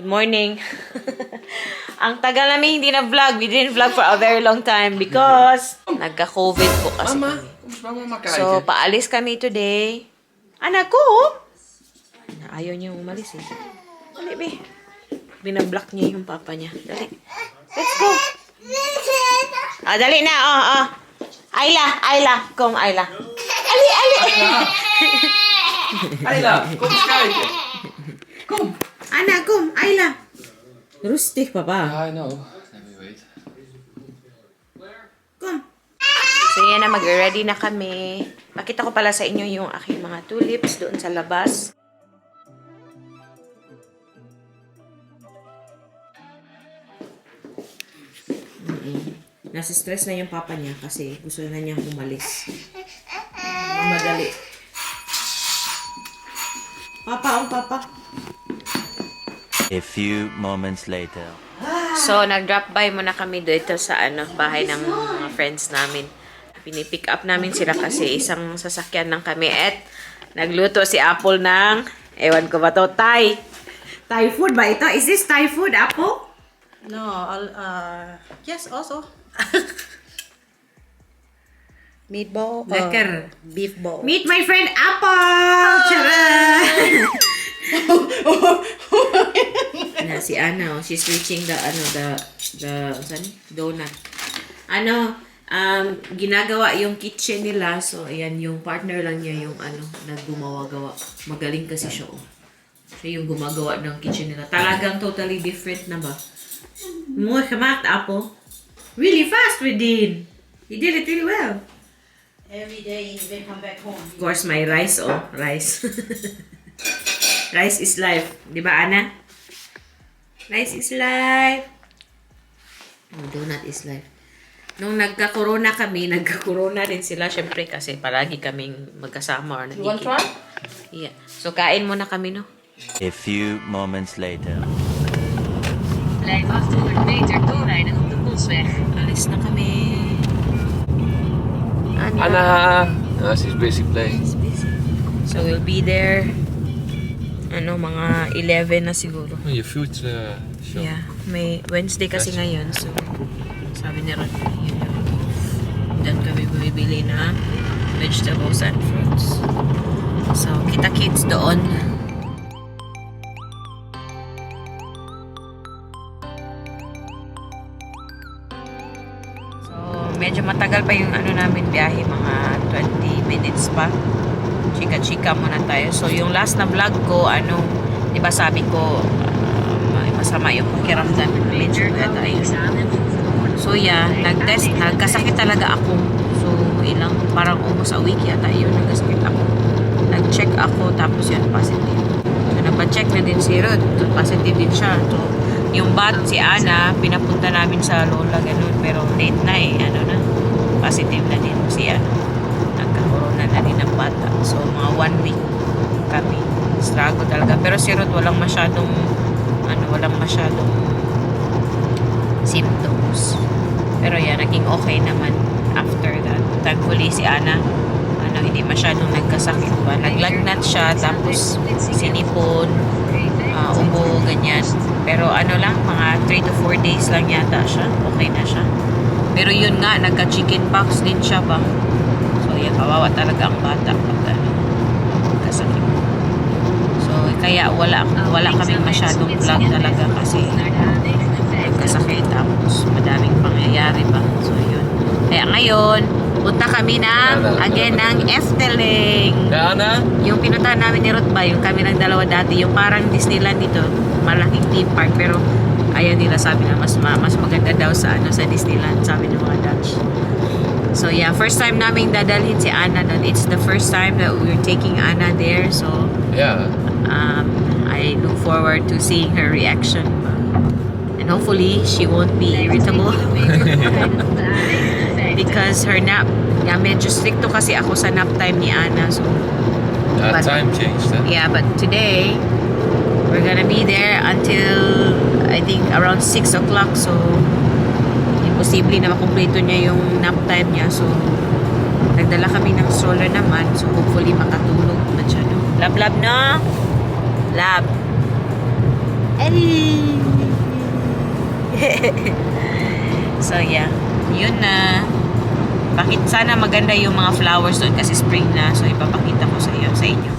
Good morning. Ang tagal namin hindi na vlog. We didn't vlog for a very long time because nagka-COVID po kasi kami. So, paalis kami today. Anak ko! Ayaw niya umalis eh. Dali, be. Binablock niya yung papa niya. Dali. Let's go. Dali na. Ayla. Come, Ayla. Ali. Ayla, kom kijken. Kom. Anak, come, Ayla. Rustig, papa. I know. Let me wait. Come. So, yan na. Mag-ready na kami. Pakita ko pala sa inyo yung aking mga tulips doon sa labas. Nasa stress na yung papa niya kasi gusto na niya umalis. Mamadali. Papa. A few moments later. So, nag-drop by muna kami dito sa bahay ng mga friends namin. Pinipick up namin sila kasi isang sasakyan lang kami at nagluto si Apple ng, ewan ko ba to, Thai food ba ito? Is this Thai food, Apple? No, yes, also. Meatball. Lekker. Beef ball. Meet my friend Apple! Charan! Na si Ana, she's reaching the donut. Ginagawa yung kitchen nila. So, ayan, yung partner lang niya yung naggumawa-gawa. Magaling kasi siya, Siya yung gumagawa ng kitchen nila. Talagang totally different na ba? Mooi gemaakt, Apple. Really fast we did. You did it really well. Every day they come back home. Of course, my rice, rice. Rice is life. Di ba, Ana? Rice is life. Donut is life. Nung nagka-corona kami, nagka-corona rin sila. Syempre, kasi palagi kaming magkasama. Or You want to try? Yeah. So, kain muna kami, no? A few moments later. Blijf 800 meter doorrijden op de Bosweg. Alis na kami. Anna. No, she's busy playing. So, we'll be there. Mga 11 na siguro. Je food shop. Yeah. May Wednesday kasi ngayon. So, sabi ni Ron, yun yun. Doon kami bumibili na vegetables and fruits. So, kita-kits doon. So, medyo matagal pa yung namin biyahe. Mga 20 minutes pa. Chika-chika muna tayo. So, yung last na vlog ko, diba sabi ko, masama yung pakiramdam. Medyo tayo. So, yeah, nagkasakit talaga ako. So, parang almost a week yata yun, nagkasakit ako. Nag-check ako, tapos yun, positive. So, nagpa-check na din si Rod. Positive din siya. So, yung si Ana, pinapunta namin sa Lola, ganun. Pero late na positive na din siya. Nagka-corona na din ang bata. So, mga 1 week kami. Struggle talaga. Pero si Rod, walang masyadong symptoms. Pero yan, naging okay naman after that. Thankfully, si Ana, hindi masyadong nagkasakit pa. Naglagnat siya, tapos sinipon, ubo, ganyan. Pero mga 3 to 4 days lang yata siya. Okay na siya. Pero yun nga, nagka-chicken pox din siya ba? So, yan, kawawa talaga ang bata pag nagkasakit. So, kaya wala kaming masyadong vlog talaga kasi nagkasakit tapos madaming pangyayari ba. So, yun. Kaya ngayon, punta kami ng EFTELING. Anna? Yung pinuntahan namin ni Ruth ba, yung kami ng dalawa dati, yung parang Disneyland dito, malaking theme park, pero ayaw nila, sabi na mas maganda daw sa Disneyland, sabi ng mga Dutch. So yeah, first time namin dadalhin si Ana doon. It's the first time that we're taking Ana there, so Yeah. I look forward to seeing her reaction. And hopefully, she won't be irritable. Because her nap, medyo stricto kasi ako sa nap time ni Ana. So, Time changed. Huh? yeah, but today, we're gonna be there until, I think, around 6 o'clock. So, imposible na makumpleto niya yung nap time niya. So, nagdala kami ng stroller naman. So, hopefully, makatulog na siya. No? Lab, no? Lab. So yeah, yun na. Sana maganda yung mga flowers doon kasi spring na. So ipapakita ko sa inyo.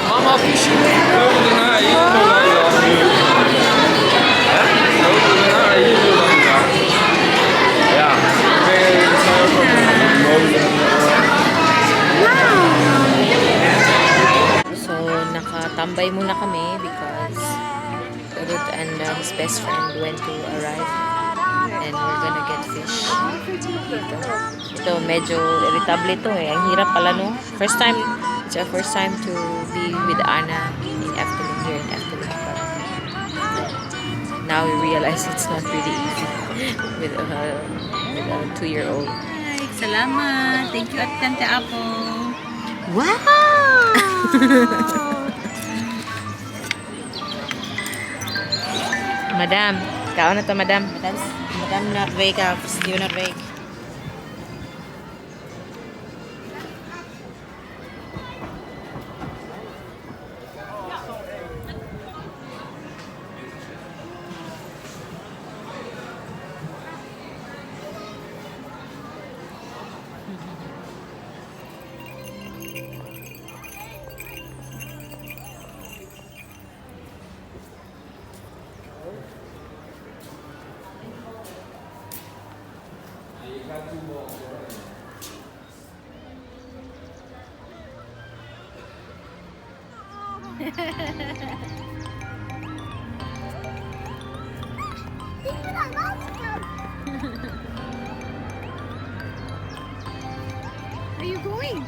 Mama fishing. Over na ilo lang yan. Over na ilo lang yan. Yeah. So, nakatambay muna kami because Udut and his best friend went to arrive and we're gonna get fish dito. Ito, medyo irritable ito eh. Ang hirap pala no. It's our first time to be with Anna in EFTELING, here in EFTELING. Now we realize it's not really easy with a 2-year-old. Ay, salamat. Thank you at Tante Apple. Wow! Madam, kaon na to, madam. Madam not wake up. Still not wake. Are you going?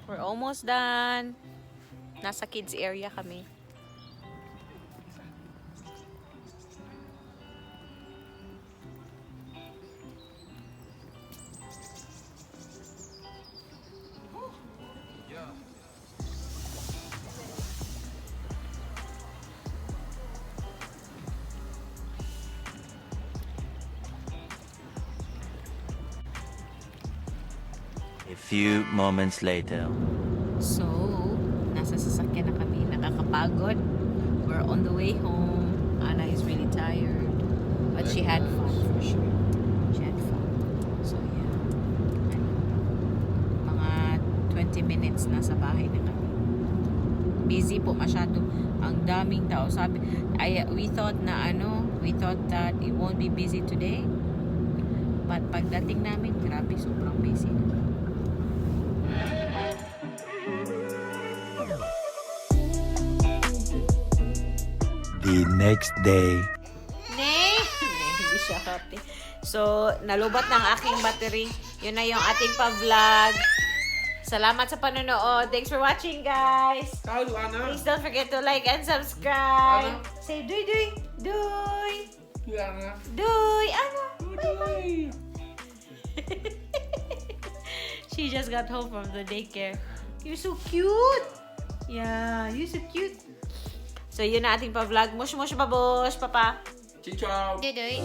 We're almost done. Nasa kids area kami. A few moments later. So, nasa sasakyan na kami. Nakakapagod. We're on the way home. Anna is really tired. But she had fun for sure. She had fun. So, yeah. Mga 20 minutes nasa bahay na kami. Busy po masyado. Ang daming tao. Sabi, we thought that it won't be busy today. But pagdating namin, grabe, sobrang busy na. The next day. Hindi siya happy. So, nalubat ng aking battery. Yun na yung ating pa-vlog. Salamat sa panonood. Thanks for watching, guys. Tahu Ana. Please don't forget to like and subscribe. Ano? Say doy doy. Doy. Ana. Doy. Ano? Bye-bye. She just got home from the daycare. You're so cute. Yeah, you're so cute. So, yun na ating pa-vlog. Mush, mush, babush, papa. Ciao. Doy, doy.